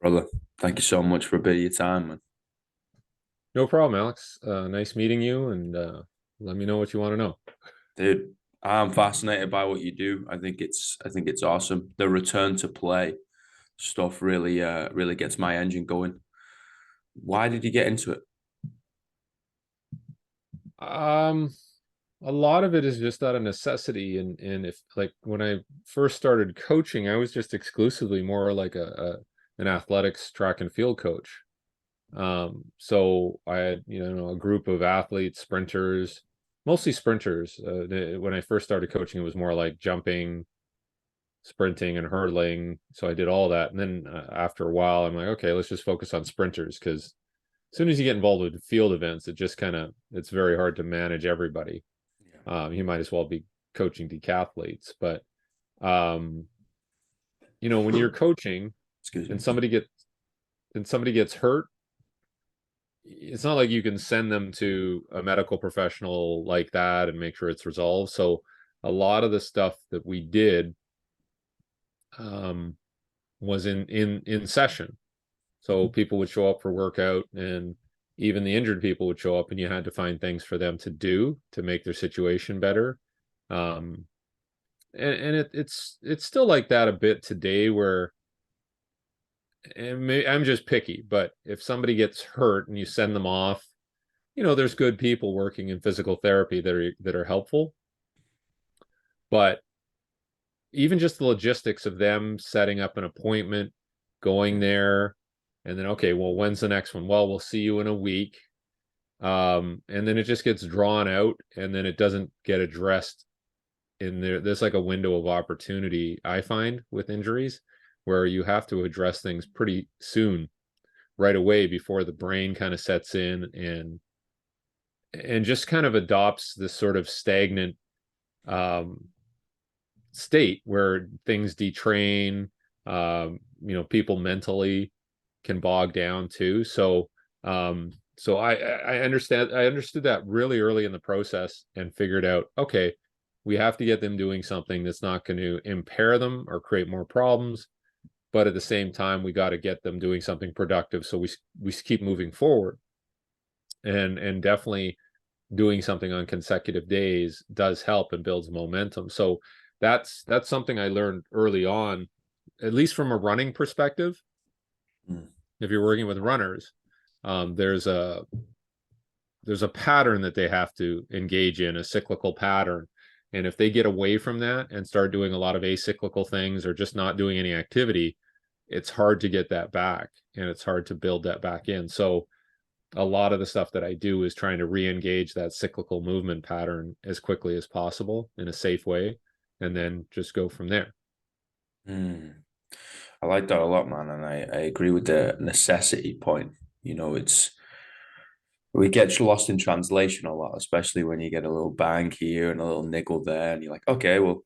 Brother, thank you so much for a bit of your time, man. No problem, Alex. Nice meeting you, and let me know what you want to know. Dude, I'm fascinated by what you do. I think it's awesome. The return to play stuff really gets my engine going. Why did you get into it? Um, a lot of it is just out of necessity, and if like when I first started coaching, I was just exclusively more like an athletics track and field coach. So I had a group of athletes, sprinters, mostly sprinters. When I first started coaching, it was more like jumping, sprinting, and hurdling. So I did all that, and then after a while, I'm like, okay, let's just focus on sprinters because as soon as you get involved with field events, it's very hard to manage everybody. Yeah. You might as well be coaching decathletes. But um, when you're coaching Excuse and me. somebody gets hurt, it's not like you can send them to a medical professional like that and make sure it's resolved. So a lot of the stuff that we did um, was in session. So people would show up for workout, and even the injured people would show up, and you had to find things for them to do to make their situation better. Um, and it's still like that a bit today, where I'm just picky, but if somebody gets hurt and you send them off, there's good people working in physical therapy that are helpful, but even just the logistics of them setting up an appointment, going there, and then okay, well, when's the next one? Well, we'll see you in a week. And then it just gets drawn out, and then it doesn't get addressed in there. There's like a window of opportunity, I find, with injuries, where you have to address things pretty soon, right away, before the brain kind of sets in and just kind of adopts this sort of stagnant um, state where things detrain. People mentally can bog down too. So I understood that really early in the process and figured out, okay, we have to get them doing something that's not going to impair them or create more problems, but at the same time, we got to get them doing something productive so we keep moving forward. And definitely doing something on consecutive days does help and builds momentum. So that's something I learned early on, at least from a running perspective. Mm. If you're working with runners, um, there's a there's a pattern that they have to engage in, a cyclical pattern. And if they get away from that and start doing a lot of acyclical things or just not doing any activity, it's hard to get that back, and it's hard to build that back in. So a lot of the stuff that I do is trying to re-engage that cyclical movement pattern as quickly as possible in a safe way, and then just go from there. Mm. I like that a lot, man, and I agree with the necessity point. It's we get lost in translation a lot, especially when you get a little bang here and a little niggle there, and you're like, okay, well,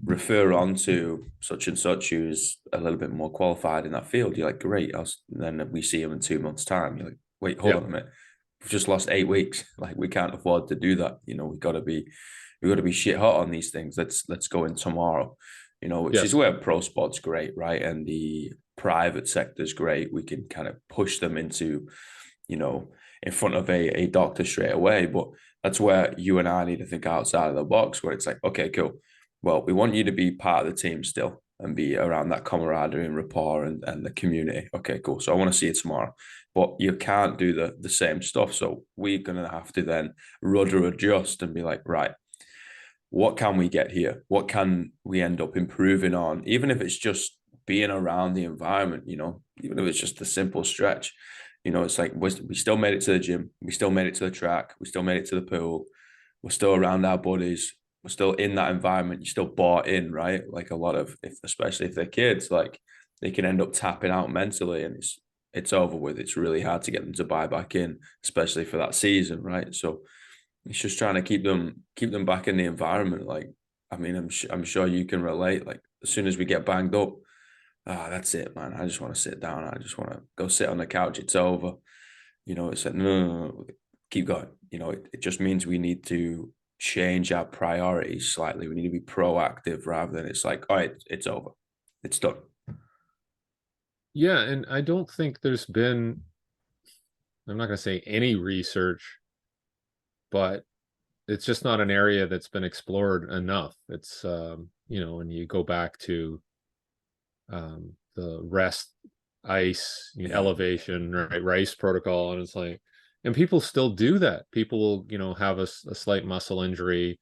refer on to such and such who's a little bit more qualified in that field. You're like, great. Then we see him in 2 months' time. You're like, wait, hold Yeah. on a minute. We've just lost 8 weeks. Like, we can't afford to do that. We got to be shit hot on these things. Let's go in tomorrow. Which is Yes. where pro sport's great, right? And the private sector's great. We can kind of push them into, you know, in front of a doctor straight away. But that's where you and I need to think outside of the box, where it's like, okay, cool. Well, we want you to be part of the team still and be around that camaraderie and rapport and the community. Okay, cool. So I want to see you tomorrow. But you can't do the same stuff. So we're gonna have to then rudder adjust and be like, right, what can we get here? What can we end up improving on? Even if it's just being around the environment, even if it's just a simple stretch, it's like we still made it to the gym, we still made it to the track, we still made it to the pool, we're still around our buddies, we're still in that environment, you're still bought in, right? Like a lot of, especially if they're kids, like they can end up tapping out mentally, and it's over with. It's really hard to get them to buy back in, especially for that season, right? So it's just trying to keep them back in the environment. Like, I mean, I'm sure you can relate. Like, as soon as we get banged up, that's it, man. I just want to sit down. I just want to go sit on the couch. It's over. It's like, no, keep going. It just means we need to change our priorities slightly. We need to be proactive rather than it's like, all right, it's over. It's done. Yeah, and I don't think there's been, I'm not going to say any research, but it's just not an area that's been explored enough. It's when you go back to the rest ice, Yeah. elevation, right, rice protocol, and it's like, and people still do that. People will, have a slight muscle injury,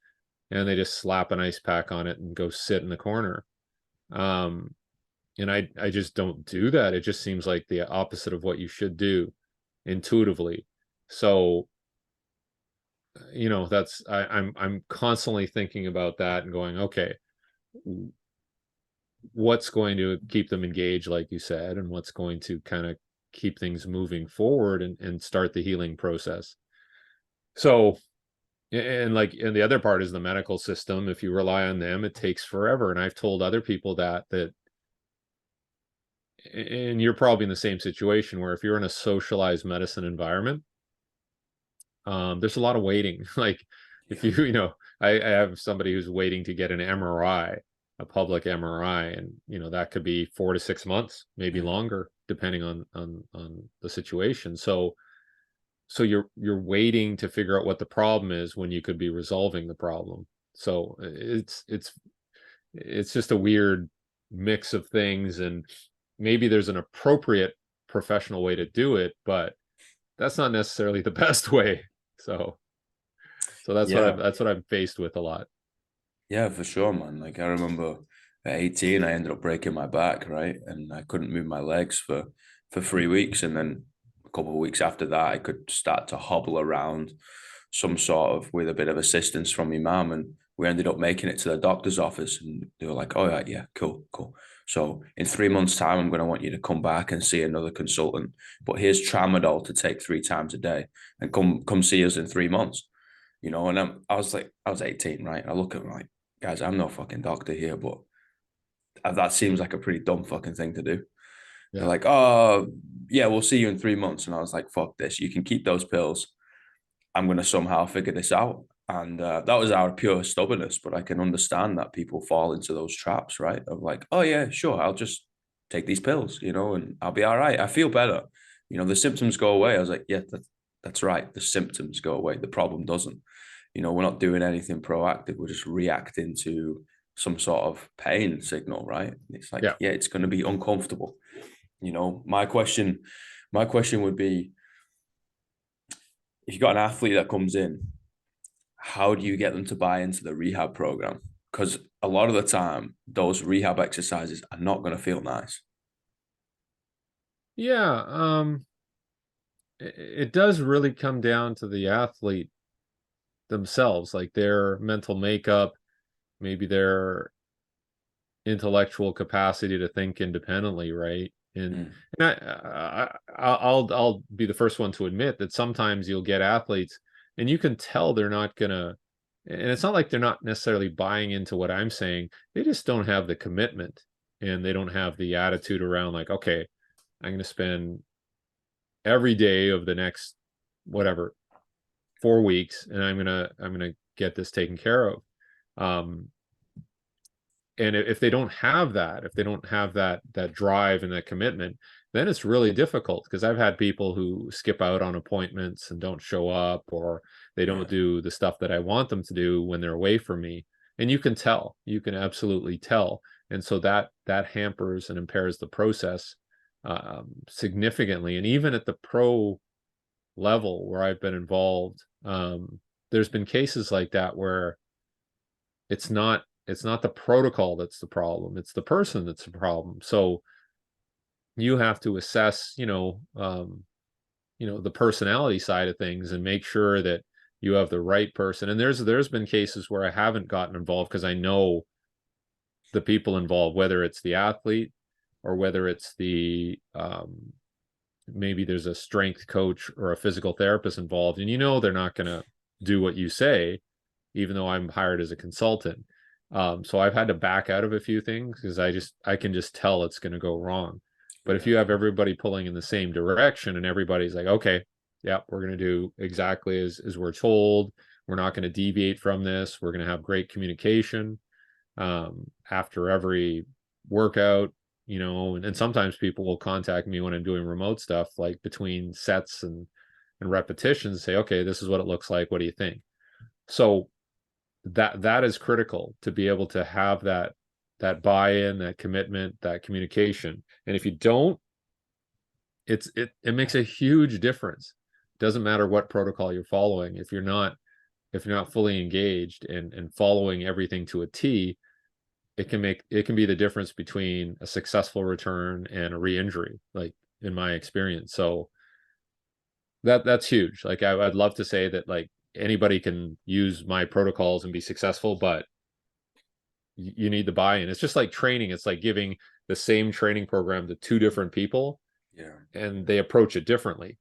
and they just slap an ice pack on it and go sit in the corner. Um, and I just don't do that. It just seems like the opposite of what you should do intuitively. So, that's I'm constantly thinking about that and going, okay, what's going to keep them engaged, like you said, and what's going to kind of keep things moving forward and start the healing process. So, and the other part is the medical system. If you rely on them, it takes forever. And I've told other people that, and you're probably in the same situation where if you're in a socialized medicine environment, there's a lot of waiting. Like if Yeah. I have somebody who's waiting to get an MRI, a public MRI, and that could be 4 to 6 months, maybe Yeah. longer, depending on the situation. So you're waiting to figure out what the problem is when you could be resolving the problem. So it's just a weird mix of things, and maybe there's an appropriate professional way to do it, but that's not necessarily the best way. So Yeah. that's what I'm faced with a lot. Yeah, for sure, man. Like I remember at 18, I ended up breaking my back, right? And I couldn't move my legs for 3 weeks. And then a couple of weeks after that, I could start to hobble around some sort of with a bit of assistance from my mum. And we ended up making it to the doctor's office and they were like, oh yeah, cool, cool. So in 3 months' time, I'm gonna want you to come back and see another consultant. But here's tramadol to take 3 times a day and come see us in 3 months. And I was like, I was 18, right? I look at him like, guys, I'm no fucking doctor here, but that seems like a pretty dumb fucking thing to do. They're Yeah. like, oh, yeah, we'll see you in 3 months. And I was like, fuck this. You can keep those pills. I'm going to somehow figure this out. And that was our pure stubbornness. But I can understand that people fall into those traps, right? Of like, oh, yeah, sure, I'll just take these pills, and I'll be all right. I feel better. The symptoms go away. I was like, yeah, that's right. The symptoms go away. The problem doesn't. We're not doing anything proactive. We're just reacting to some sort of pain signal, right? It's like, Yeah. yeah, it's going to be uncomfortable. My question would be, if you got an athlete that comes in, how do you get them to buy into the rehab program? Because a lot of the time, those rehab exercises are not going to feel nice. Yeah. It does really come down to the athlete themselves, like their mental makeup, maybe their intellectual capacity to think independently, right? And I'll be the first one to admit that sometimes you'll get athletes and you can tell they're not gonna, and it's not like they're not necessarily buying into what I'm saying. They just don't have the commitment, and they don't have the attitude around like, okay, I'm gonna spend every day of the next whatever 4 weeks, and I'm gonna get this taken care of. Um, and if they don't have that, if they don't have that drive and that commitment, then it's really difficult, because I've had people who skip out on appointments and don't show up, or they don't Yeah, do the stuff that I want them to do when they're away from me. And you can tell, you can absolutely tell. And so that hampers and impairs the process significantly. And even at the pro level where I've been involved, there's been cases like that where it's not the protocol that's the problem, it's the person that's the problem. So you have to assess, the personality side of things and make sure that you have the right person. And there's been cases where I haven't gotten involved because I know the people involved, whether it's the athlete or whether it's the maybe there's a strength coach or a physical therapist involved, and they're not going to do what you say, even though I'm hired as a consultant. So I've had to back out of a few things because I can just tell it's going to go wrong. But if yeah, you have everybody pulling in the same direction and everybody's like, okay, yeah, we're going to do exactly as we're told. We're not going to deviate from this. We're going to have great communication after every workout. and sometimes people will contact me when I'm doing remote stuff, like between sets and repetitions, say, okay, this is what it looks like. What do you think? So that is critical, to be able to have that buy-in, that commitment, that communication. And if you don't, it makes a huge difference. Doesn't matter what protocol you're following. If you're not fully engaged and following everything to a T, it can be the difference between a successful return and a re-injury, like in my experience. So that's huge. Like I'd love to say that like anybody can use my protocols and be successful, but you need the buy-in. It's just like training. It's like giving the same training program to two different people, Yeah. and they approach it differently,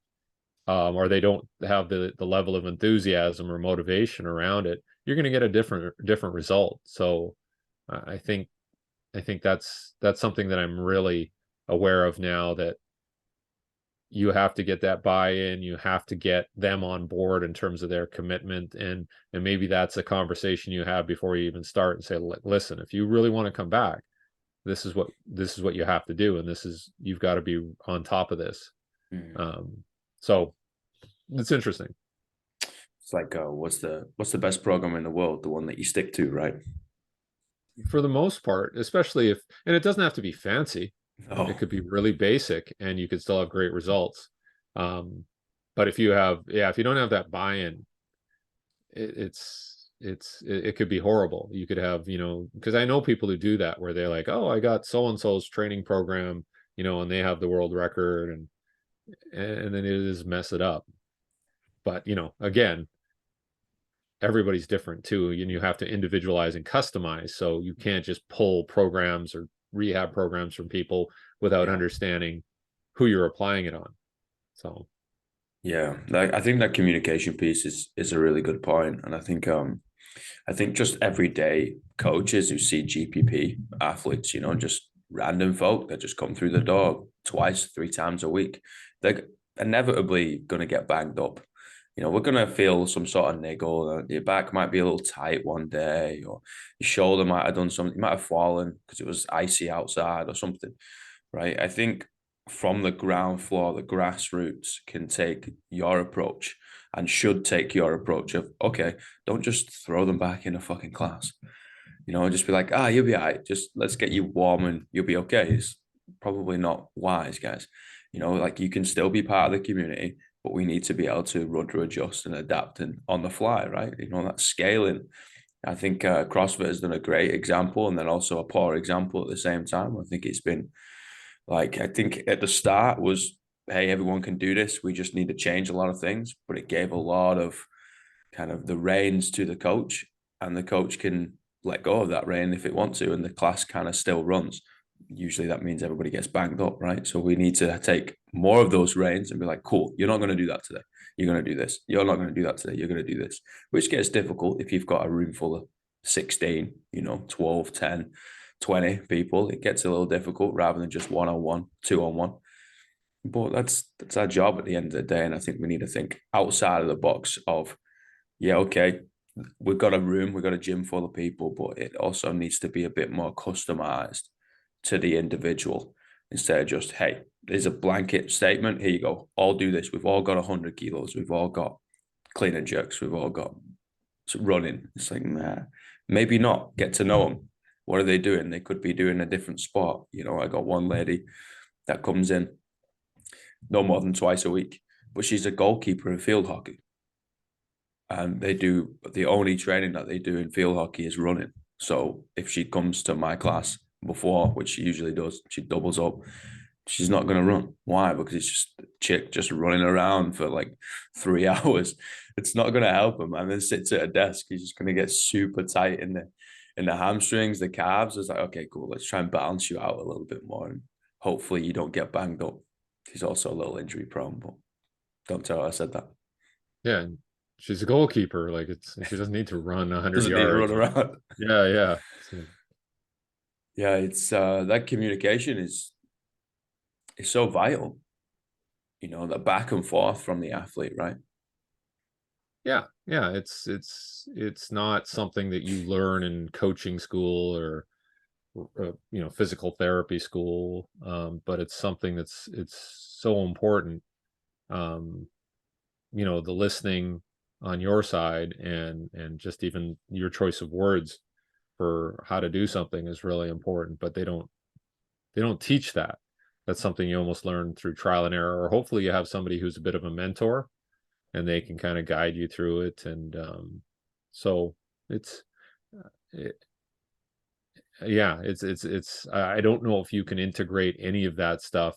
or they don't have the level of enthusiasm or motivation around it. You're going to get a different result. So I think that's something that I'm really aware of now, that you have to get that buy-in, you have to get them on board in terms of their commitment, and maybe that's a conversation you have before you even start, and say, listen, if you really want to come back, this is what you have to do, and you've got to be on top of this. Mm. So it's interesting. It's like, what's the best program in the world? The one that you stick to, right? For the most part, especially if, and it doesn't have to be fancy. It Oh, could be really basic and you could still have great results. Um, but if you don't have that buy-in, it could be horrible. You could have, because I know people who do that, where they're like, oh, I got so and so's training program, and they have the world record, and then it is mess it up. But again, everybody's different too, and you have to individualize and customize. So you can't just pull programs or rehab programs from people without yeah. understanding who you're applying it on. So Yeah, like I think that communication piece is a really good point, and I think just everyday coaches who see GPP athletes, just random folk that just come through the door twice, three times a week, they're inevitably going to get banged up. We're going to feel some sort of niggle. Your back might be a little tight one day, or your shoulder might have done something. You might have fallen because it was icy outside or something, right? I think from the ground floor, the grassroots can take your approach and should take your approach of, okay, don't just throw them back in a fucking class. Just be like, you'll be all right. Just let's get you warm and you'll be okay. It's probably not wise, guys. Like you can still be part of the community, but we need to be able to rudder adjust and adapt and on the fly, right? That scaling. I think CrossFit has done a great example and then also a poor example at the same time. I think it's been like, I think at the start was, hey, everyone can do this. We just need to change a lot of things, but it gave a lot of kind of the reins to the coach, and the coach can let go of that rein if it wants to, and the class kind of still runs. Usually that means everybody gets banged up, right? So we need to take more of those reins and be like, cool, you're not going to do that today. You're going to do this. You're not going to do that today. You're going to do this, which gets difficult if you've got a room full of 16, 12, 10, 20 people. It gets a little difficult rather than just one on one, two on one. But that's our job at the end of the day. And I think we need to think outside of the box of, yeah, okay, we've got a room, we've got a gym full of people, but it also needs to be a bit more customized to the individual instead of just, hey, there's a blanket statement. Here you go. All do this. We've all got 100 kilos. We've all got clean and jerks. We've all got running. It's like, nah, maybe not. Get to know them. What are they doing? They could be doing a different sport. I got one lady that comes in no more than twice a week, but she's a goalkeeper in field hockey. And they do the only training that they do in field hockey is running. So if she comes to my class before, which she usually does, she doubles up. She's not going to run. Why? Because it's just a chick just running around for like 3 hours. It's not going to help him. And then sits at a desk. He's just going to get super tight in the hamstrings, the calves. It's like, okay, cool. Let's try and balance you out a little bit more, and hopefully you don't get banged up. He's also a little injury prone, but don't tell her I said that. yeah, she's a goalkeeper. Like she doesn't need to run 100 Doesn't need to run yards. around. Yeah. So, Yeah, it's that communication is so vital. The back and forth from the athlete, right? yeah. It's not something that you learn in coaching school, or physical therapy school, but it's something it's so important. Um, the listening on your side, and just even your choice of words for how to do something is really important, but they don't teach that. That's something you almost learn through trial and error, or hopefully you have somebody who's a bit of a mentor and they can kind of guide you through it. And so it's it, yeah, I don't know if you can integrate any of that stuff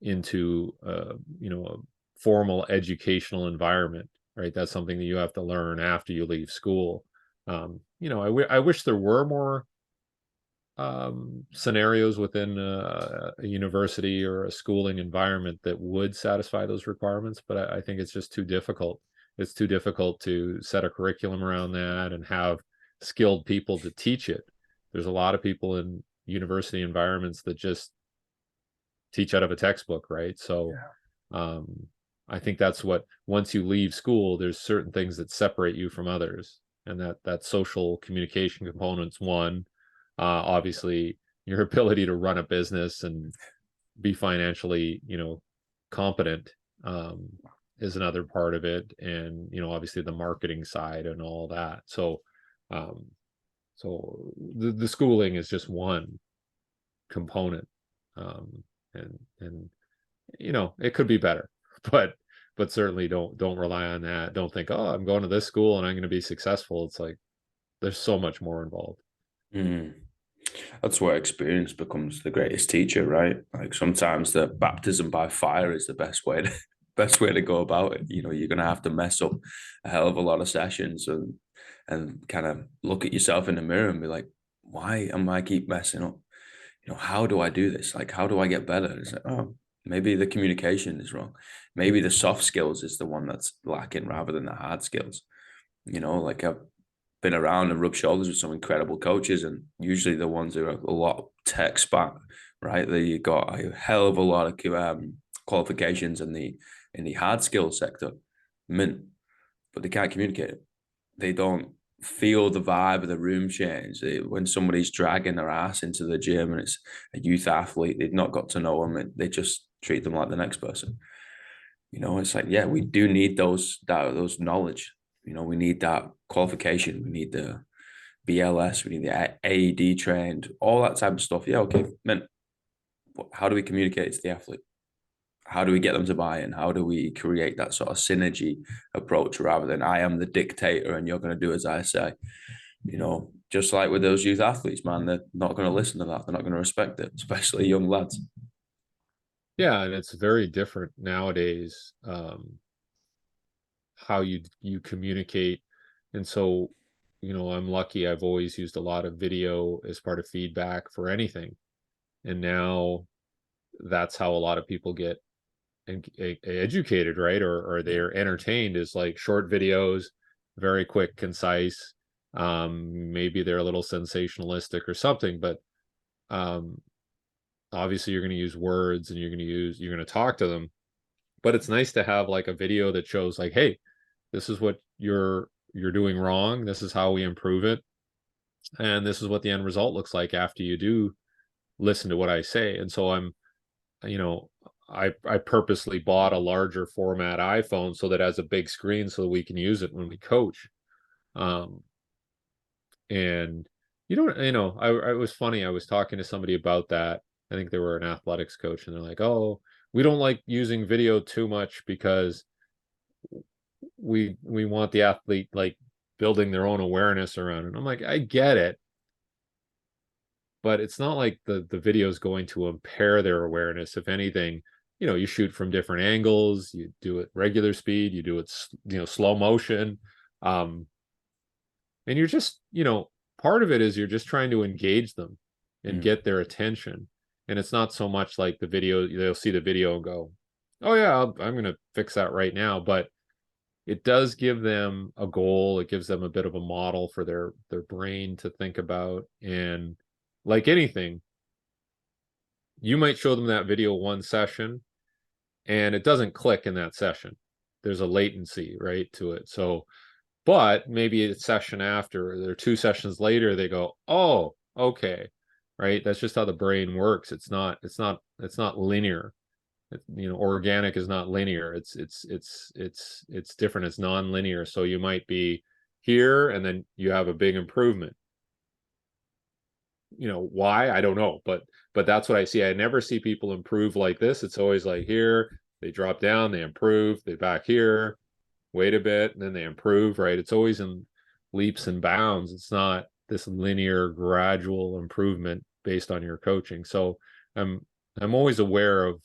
into a formal educational environment, right? That's something that you have to learn after you leave school. I wish there were more scenarios within a university or a schooling environment that would satisfy those requirements, but I think it's just too difficult. It's too difficult to set a curriculum around that and have skilled people to teach it. There's a lot of people in university environments that just teach out of a textbook, right? So um, I think that's what, once you leave school, there's certain things that separate you from others, and that social communication component's one. Obviously, your ability to run a business and be financially, competent, is another part of it, and obviously the marketing side and all that. Um, so the schooling is just one component, um, and it could be better, but certainly don't rely on that. Don't think, oh, I'm going to this school and I'm going to be successful. It's like there's so much more involved. Mm. That's where experience becomes the greatest teacher, right? Like sometimes the baptism by fire is the best way to best way to go about it. You're gonna have to mess up a hell of a lot of sessions and kind of look at yourself in the mirror and be like, why am I keep messing up? How do I do this? Like, how do I get better? It's like, oh, maybe the communication is wrong. Maybe the soft skills is the one that's lacking rather than the hard skills. Like I've been around and rubbed shoulders with some incredible coaches, and usually the ones who are a lot tech spat, right? They got a hell of a lot of qualifications in the hard skill sector, mint, but they can't communicate it. They don't feel the vibe of the room change. When somebody's dragging their ass into the gym and it's a youth athlete, they've not got to know them, and they just treat them like the next person. It's like, yeah, we do need those knowledge. We need that qualification. We need the BLS. We need the AED trained, all that type of stuff. Yeah, okay, man. How do we communicate to the athlete? How do we get them to buy in? How do we create that sort of synergy approach rather than I am the dictator and you're going to do as I say? Just like with those youth athletes, man, they're not going to listen to that. They're not going to respect it, especially young lads. Yeah, and it's very different nowadays, how you communicate. And so, I'm lucky. I've always used a lot of video as part of feedback for anything, and now that's how a lot of people get educated, right? Or Yeah. they're entertained, is like short videos, very quick, concise. Maybe they're a little sensationalistic or something, but um, obviously you're going to use words, and you're going to talk to them. But it's nice to have like a video that shows like, hey, this is what you're doing wrong. This is how we improve it, and this is what the end result looks like after you do listen to what I say. And so you know, I purposely bought a larger format iPhone so that it has a big screen so that we can use it when we coach. Um, and I was funny. I was talking to somebody about that. I think they were an athletics coach, and they're like, "Oh, we don't like using video too much because we want the athlete like building their own awareness around it." I'm like, I get it, but it's not like the video is going to impair their awareness. If anything, you shoot from different angles, you do it regular speed, you do it slow motion, um and you're just part of it is you're just trying to engage them and Mm. get their attention. And it's not so much like the video, they'll see the video and go, oh yeah, I'm going to fix that right now. But it does give them a goal. It gives them a bit of a model for their brain to think about. And like anything, you might show them that video one session and it doesn't click in that session. There's a latency, right, to it. So, but maybe a session after, or two sessions later, they go, oh, okay. right? That's just how the brain works. It's not linear. Organic is not linear. It's different. It's non-linear. So you might be here and then you have a big improvement. Why? I don't know, but that's what I see. I never see people improve like this. It's always like here, they drop down, they improve, they back here, wait a bit, and then they improve, right? It's always in leaps and bounds. It's not this linear, gradual improvement based on your coaching. So I'm always aware of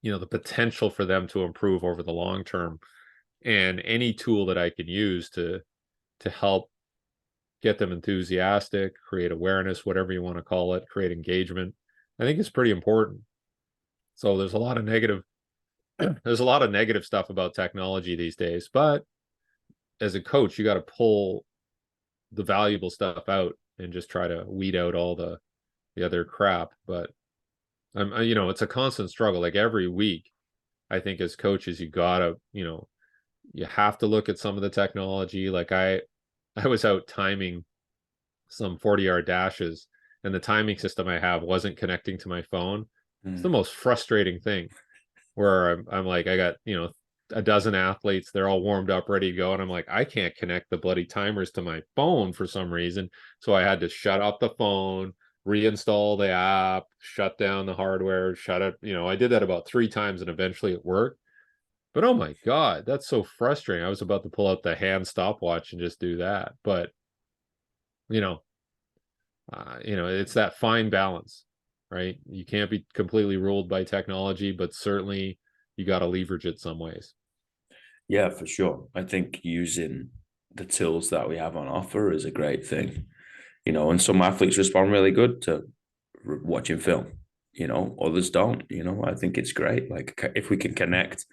the potential for them to improve over the long term, and any tool that I can use to help get them enthusiastic, create awareness, whatever you want to call it, create engagement, I think is pretty important. So there's a lot of negative stuff about technology these days, but as a coach, you got to pull the valuable stuff out and just try to weed out all the other crap. But it's a constant struggle. Like every week, I think as coaches, you have to look at some of the technology. Like I was out timing some 40-yard dashes, and the timing system I have wasn't connecting to my phone. It's the most frustrating thing, where I'm like, I got, a dozen athletes, they're all warmed up, ready to go. And I'm like, I can't connect the bloody timers to my phone for some reason. So I had to shut off the phone, reinstall the app, shut down the hardware, shut it. I did that about 3 times and eventually it worked. But oh my God, that's so frustrating. I was about to pull out the hand stopwatch and just do that. But, you know, it's that fine balance, right? You can't be completely ruled by technology, but certainly you got to leverage it some ways. Yeah, for sure. I think using the tools that we have on offer is a great thing, and some athletes respond really good to watching film, others don't, I think it's great. Like if we can connect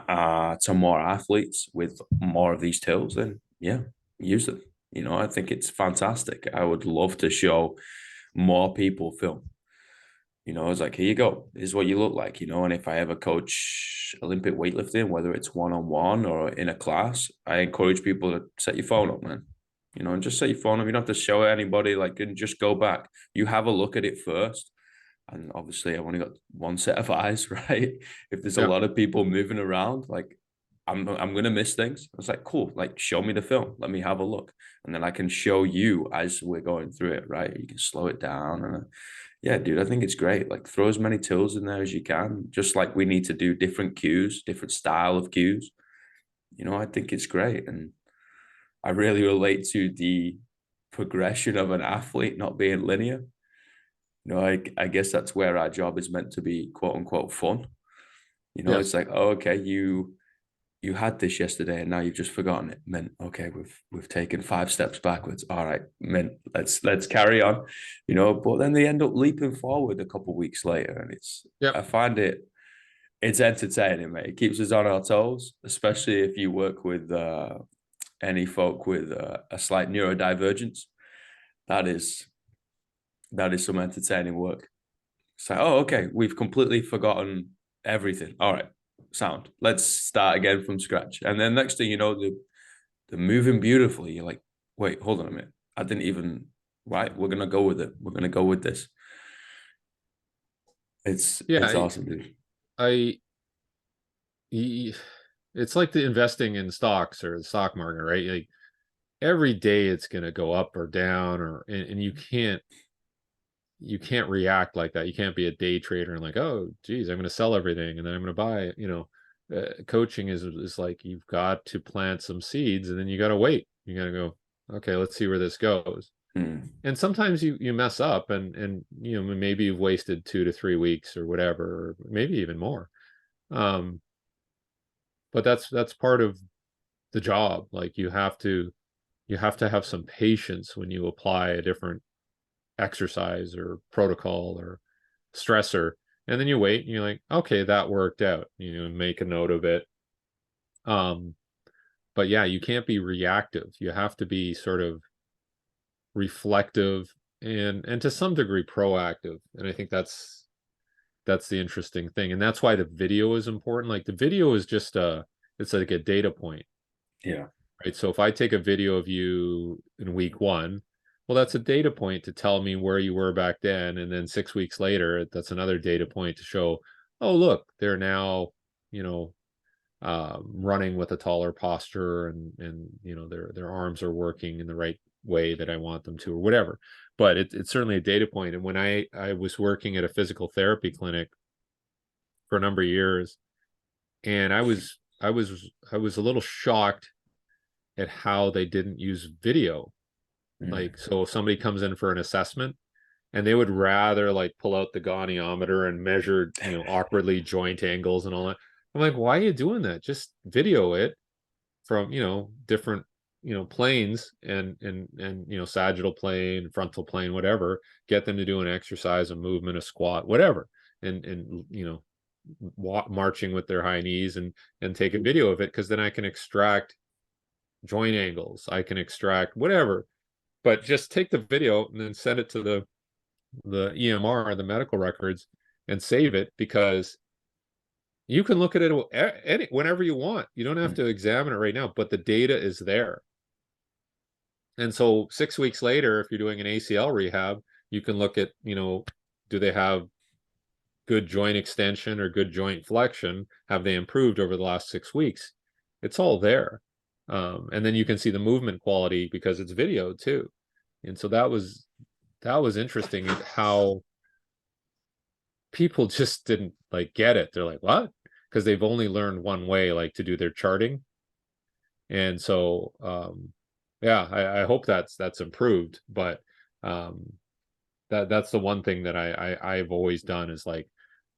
to more athletes with more of these tools, then yeah, use them. I think it's fantastic. I would love to show more people film. It's like, here you go. This is what you look like, And if I ever coach Olympic weightlifting, whether it's one-on-one or in a class, I encourage people to set your phone up, man. And just set your phone up. You don't have to show anybody, like, and just go back. You have a look at it first. And obviously, I've only got one set of eyes, right? If there's a Yeah. lot of people moving around, like, I'm gonna miss things. I was like, cool, like show me the film, let me have a look, and then I can show you as we're going through it, right? You can slow it down, and yeah, dude, I think it's great. Like throw as many tools in there as you can, just like we need to do different cues, different style of cues. I think it's great, and I really relate to the progression of an athlete not being linear. I guess that's where our job is meant to be, quote unquote, fun. Yes. It's like, oh, okay, you had this yesterday and now you've just forgotten it. Meant okay, we've taken 5 steps backwards. All right, meant let's carry on, But then they end up leaping forward a couple of weeks later, and Yep. I find it's entertaining, mate. It keeps us on our toes, especially if you work with any folk with a slight neurodivergence. That is some entertaining work. It's like, oh, okay, we've completely forgotten everything. All right, sound. Let's start again from scratch. And then next thing you know, they're moving beautifully. You're like, wait, hold on a minute. I didn't even, right, we're gonna go with it. We're gonna go with this. Yeah. It's awesome, dude. I, I it's like the investing in stocks or the stock market, right? Like every day it's going to go up or down, and you can't react like that. You can't be a day trader and like, oh, geez, I'm going to sell everything and then I'm going to buy it. Coaching is like you've got to plant some seeds and then you got to wait. You got to go, okay, let's see where this goes. Hmm. And sometimes you mess up and maybe you've wasted 2 to 3 weeks or whatever, or maybe even more. Um, but that's part of the job. Like you have to have some patience when you apply a different exercise or protocol or stressor, and then you wait and you're like, okay, that worked out, make a note of it. um but yeah, you can't be reactive. You have to be sort of reflective and to some degree proactive, and I think that's the interesting thing, and that's why the video is important. Like the video is just it's like a data point, Yeah. right? So if I take a video of you in week 1, Well, that's a data point to tell me where you were back then, and then 6 weeks later, that's another data point to show, oh, look, they're now, you know, running with a taller posture, and their arms are working in the right way that I want them to, or whatever. But it's certainly a data point. And when I was working at a physical therapy clinic for a number of years, and I was a little shocked at how they didn't use video. Mm. Like, so if somebody comes in for an assessment, and they would rather like pull out the goniometer and measure, awkwardly joint angles and all that. I'm like, why are you doing that? Just video it from, different, planes, and sagittal plane, frontal plane, whatever. Get them to do an exercise, a movement, a squat, whatever, and marching with their high knees, and take a video of it, because then I can extract joint angles, I can extract whatever. But just take the video and then send it to the EMR, the medical records, and save it, because you can look at it whenever you want. You don't have Mm. to examine it right now, but the data is there. And so 6 weeks later, if you're doing an ACL rehab, you can look at, do they have good joint extension or good joint flexion? Have they improved over the last 6 weeks? It's all there. And then you can see the movement quality because it's video too. And so that was interesting, how people just didn't like get it. They're like, what? Because they've only learned one way, like to do their charting. And so yeah, I hope that's improved. But um that's the one thing that I've always done, is like,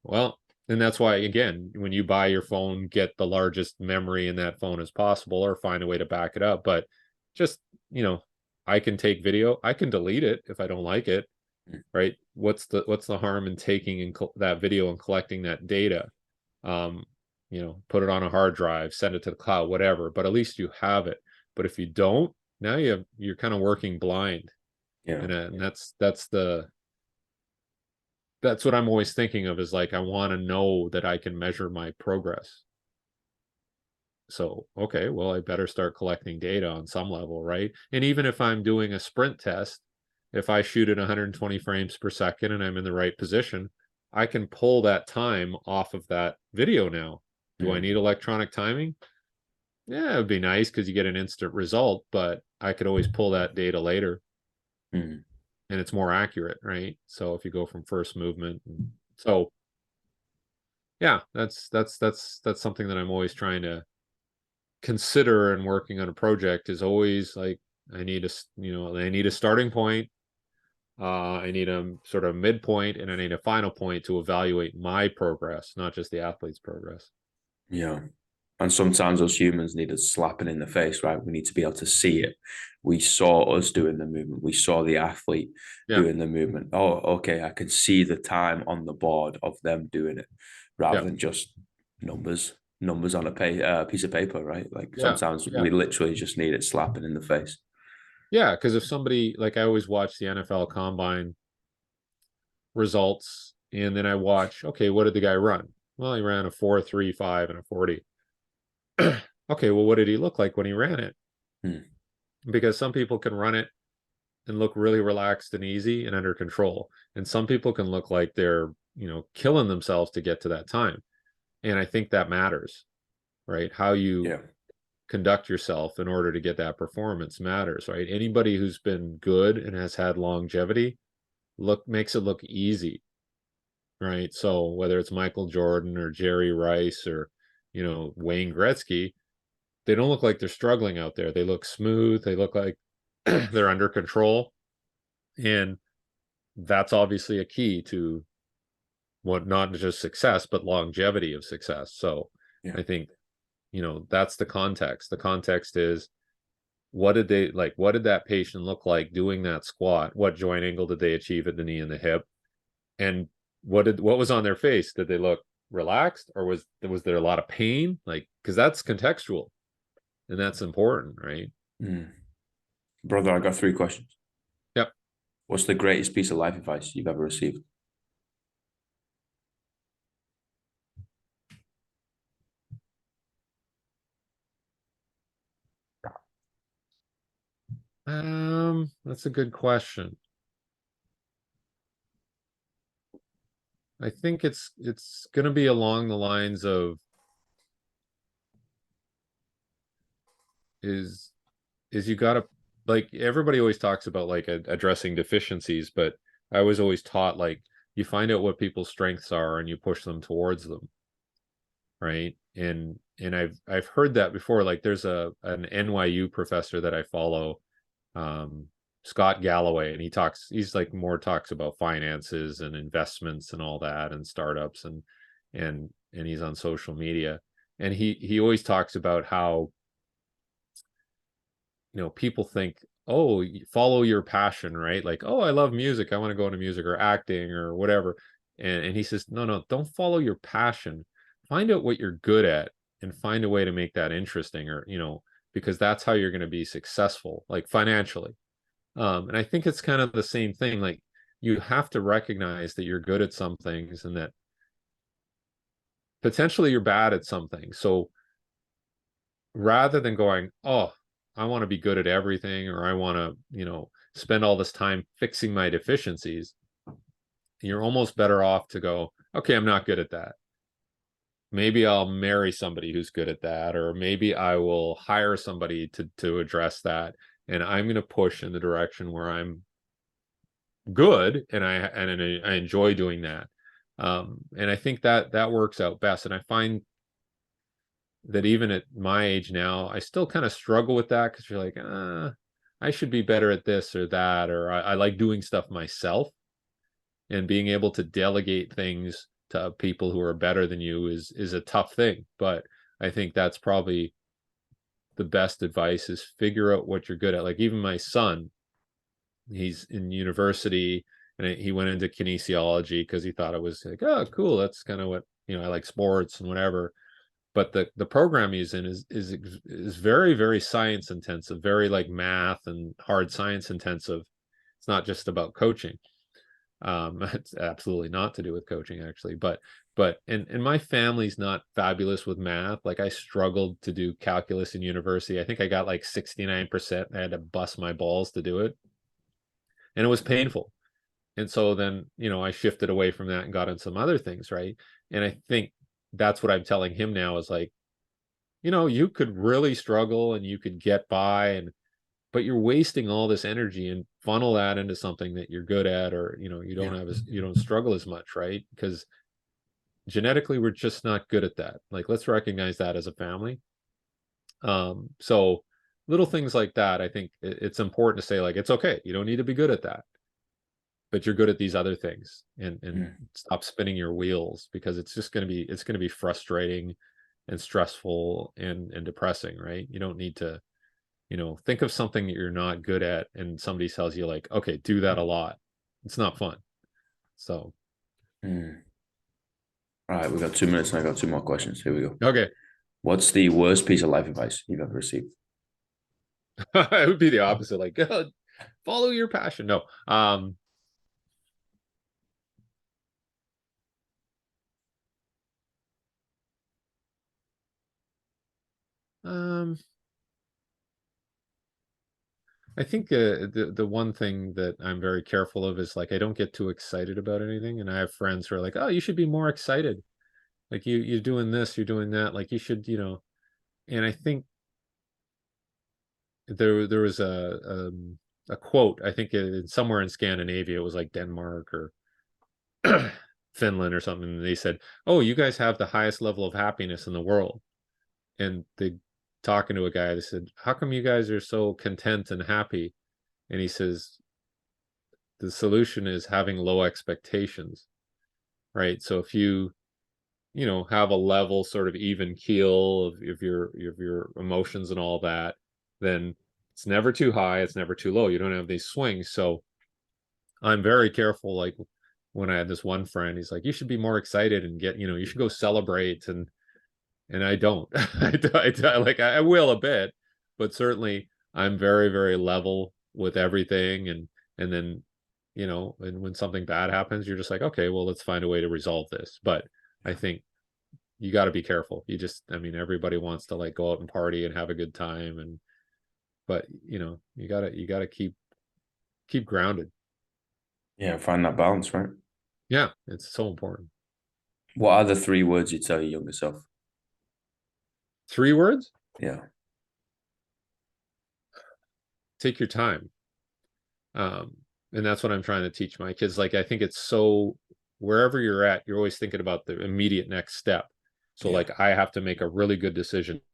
well, and that's why, again, when you buy your phone, get the largest memory in that phone as possible, or find a way to back it up. But just, you know, I can take video, I can delete it if I don't like it, Mm. right? What's the harm in taking that video and collecting that data? Um, put it on a hard drive, send it to the cloud, whatever. But at least you have it. But if you don't, now you're kind of working blind, Yeah. and that's what I'm always thinking of, is like, I want to know that I can measure my progress. So, okay, well, I better start collecting data on some level, right? And even if I'm doing a sprint test, if I shoot at 120 frames per second and I'm in the right position, I can pull that time off of that video now. Do I need Mm. electronic timing? Yeah, it would be nice because you get an instant result, but I could always pull that data later, Mm. and it's more accurate, right? So if you go from first movement, so yeah, that's something that I'm always trying to consider, and working on a project is always like, I need a starting point, I need a sort of midpoint, and I need a final point to evaluate my progress, not just the athlete's progress. Yeah. And sometimes us humans need a slapping in the face, right? We need to be able to see it. We saw us doing the movement. We saw the athlete Yeah, doing the movement. Oh, okay. I can see the time on the board of them doing it, rather yeah, than just numbers on a piece of paper, right? Like yeah, sometimes yeah, we literally just need it slapping in the face. yeah. Because if somebody, like, I always watch the NFL Combine results, and then I watch, okay, what did the guy run? Well, he ran a 4.35 and a 40. Okay, well, what did he look like when he ran it? Hmm. Because some people can run it and look really relaxed and easy and under control. And some people can look like they're, killing themselves to get to that time. And I think that matters, right? How you Yeah. conduct yourself in order to get that performance matters, right? Anybody who's been good and has had longevity makes it look easy, right? So whether it's Michael Jordan or Jerry Rice or, Wayne Gretzky, they don't look like they're struggling out there. They look smooth. They look like they're under control. And that's obviously a key to what, not just success, but longevity of success. So Yeah. I think, that's the context. The context is, what did that patient look like doing that squat? What joint angle did they achieve at the knee and the hip? And what was on their face? Did they look relaxed, or was there a lot of pain? Like, because that's contextual, and that's important, right? Hmm. Brother, I got three questions. Yep. What's the greatest piece of life advice you've ever received? That's a good question. I think it's going to be along the lines of is is you got to, like, everybody always talks about like addressing deficiencies, but I was always taught like you find out what people's strengths are and you push them towards them, right? And I've heard that before. Like there's an NYU professor that I follow, um, Scott Galloway, and he's like more talks about finances and investments and all that and startups and he's on social media, and he always talks about how, people think, oh, follow your passion, right? Like, oh, I love music, I want to go into music or acting or whatever. And he says, no, no, don't follow your passion. Find out what you're good at and find a way to make that interesting, or, because that's how you're going to be successful, like financially. And I think it's kind of the same thing. Like you have to recognize that you're good at some things and that potentially you're bad at some things. So rather than going, oh, I want to be good at everything, or I want to, spend all this time fixing my deficiencies, you're almost better off to go, okay, I'm not good at that. Maybe I'll marry somebody who's good at that, or maybe I will hire somebody to address that. And I'm going to push in the direction where I'm good and I enjoy doing that. And I think that that works out best. And I find that even at my age now, I still kind of struggle with that because you're like, I should be better at this or that, or I like doing stuff myself, and being able to delegate things to people who are better than you is a tough thing. But I think that's probably the best advice, is figure out what you're good at. Like even my son, he's in university and he went into kinesiology because he thought it was like, oh, cool. That's kind of what, I like sports and whatever. But the program he's in is very, very science intensive, very like math and hard science intensive. It's not just about coaching. It's absolutely not to do with coaching actually, but my family's not fabulous with math. Like I struggled to do calculus in university. I think I got like 69%. I had to bust my balls to do it, and it was painful. And so then, I shifted away from that and got on some other things, right? And I think that's what I'm telling him now is like, you could really struggle and you could get by, but you're wasting all this energy and funnel that into something that you're good at, or, Yeah. you don't struggle as much, right? Because genetically we're just not good at that. Like let's recognize that as a family. So little things like that, I think it's important to say like, it's okay. You don't need to be good at that, but you're good at these other things, and Mm. stop spinning your wheels, because it's going to be frustrating and stressful and depressing, right? You don't need to, think of something that you're not good at and somebody tells you like, okay, do that a lot. It's not fun. So, Mm. All right, we've got 2 minutes and I got two more questions. Here we go. okay. What's the worst piece of life advice you've ever received? It would be the opposite. Like, follow your passion. No. Um, I think the one thing that I'm very careful of is like I don't get too excited about anything, and I have friends who are like, "Oh, you should be more excited. Like you're doing this, you're doing that. Like you should, And I think there was a quote. I think somewhere in Scandinavia, it was like Denmark or Finland or something. And they said, "Oh, you guys have the highest level of happiness in the world." And they talking to a guy, they said, "How come you guys are so content and happy?" And he says, the solution is having low expectations, right? So if you, have a level sort of even keel of your emotions and all that, then it's never too high, it's never too low. You don't have these swings. So I'm very careful. Like when I had this one friend, he's like, you should be more excited and get, you should go celebrate. And I don't. I will a bit, but certainly I'm very, very level with everything. And then, and when something bad happens, you're just like, okay, well, let's find a way to resolve this. But I think you got to be careful. I mean, everybody wants to like go out and party and have a good time. but you gotta keep grounded. Yeah, find that balance, right? Yeah, it's so important. What are the 3 words you tell your younger self? 3 words: Yeah. take your time. um and that's what I'm trying to teach my kids. Like, I think it's so, wherever you're at, you're always thinking about the immediate next step. So Yeah. like, I have to make a really good decision